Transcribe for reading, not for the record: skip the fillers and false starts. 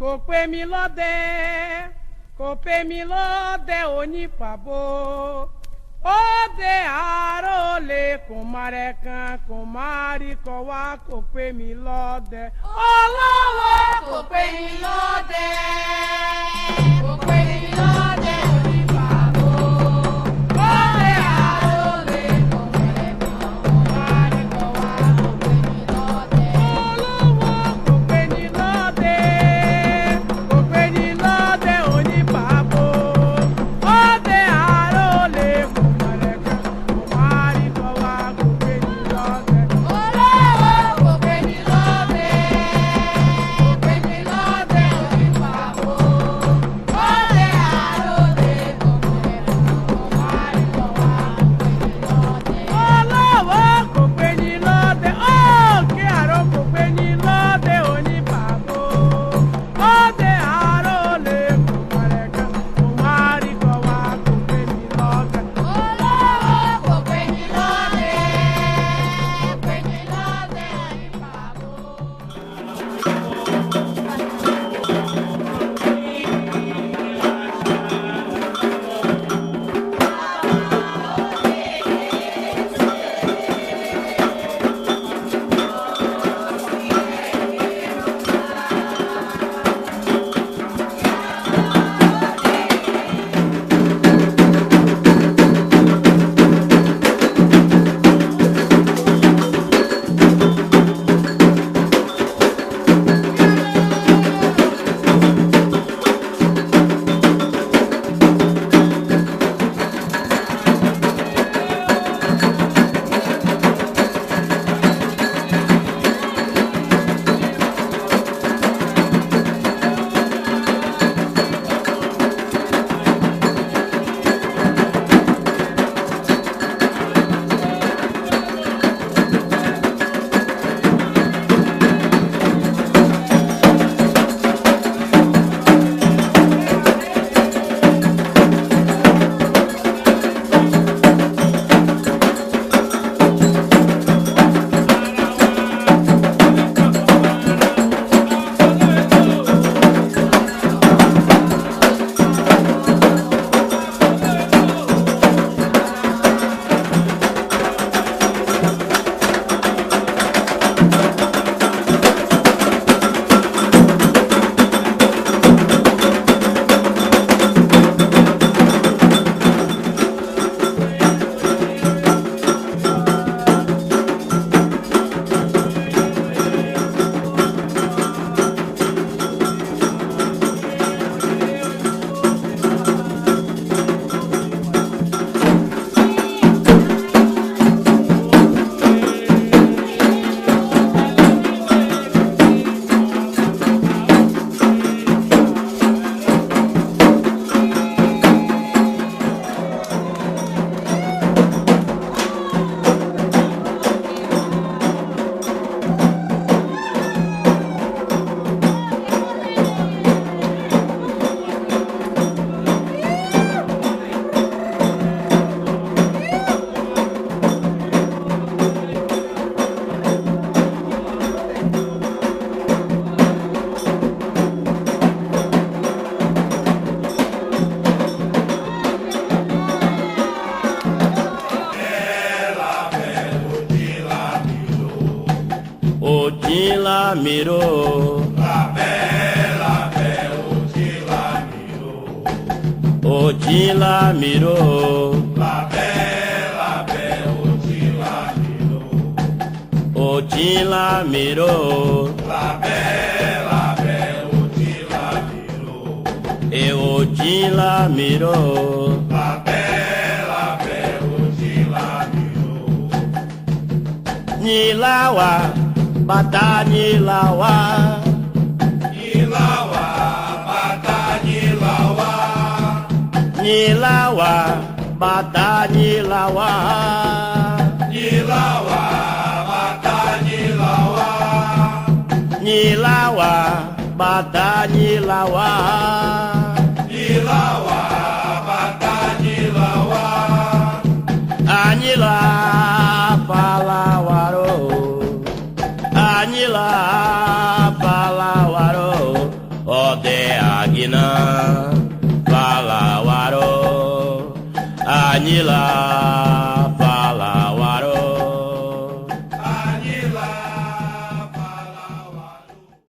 kò pè mí lọ́dẹ kò pè mí lọ́dẹ onípàbó ó dé àárọ̀ lè kò má rẹ̀ kan kò má rí kọ́ wá kò pè mí lọ́dẹ. Olówó kò pè mí lọ́dẹ kò pè mí lọ́dẹ onípàbó ó dé àárọ̀ lè kò má rẹ̀ kan kò má rí kọ́ wá kò pè mí lọ́dẹ. Olówó kò pè mí lọ́dẹ kò pè mí lọ́dẹ onípàbó ó dé àárọ̀ lè kò má rẹ̀ kan kò má rí kọ́ wá kò pè mí lọ́dẹ. Olówó kò pè mí lọ́dẹ kò pè mí lọ́dẹ onípàbó ó dé àárọ̀ lè kò má rẹ̀ kan kò má rí kọ́ wá kò pè mí lọ́dẹ. Olówó kò pè ní lọ́dẹ ó kí àárọ̀ kò pè ní lọ́dẹ onípàbó ó dé àárọ̀ lè kò má rẹ̀ kan kò má rí kọ́ wá kò pè ní lọ́dẹ. Olówó kò pè mí lọ́dẹ kò pè mí lọ́dẹ onípàbó. Ojila miro, La belle, Ojila miro. Ojila miro, La belle, Ojila miro. Ojila miro, La belle, Ojila miro. e Ojila miro, La belle, Ojila miro. Nilawa, bata nilawa, Nilawa, bata nilawa. Nilawa, bata nilawa, Nilawa, bata nilawa. Nilawa, bata nilawa, Nilawa, bata nilawa. Anila palawaro, Anila palawaro, agina, valawaro, anila.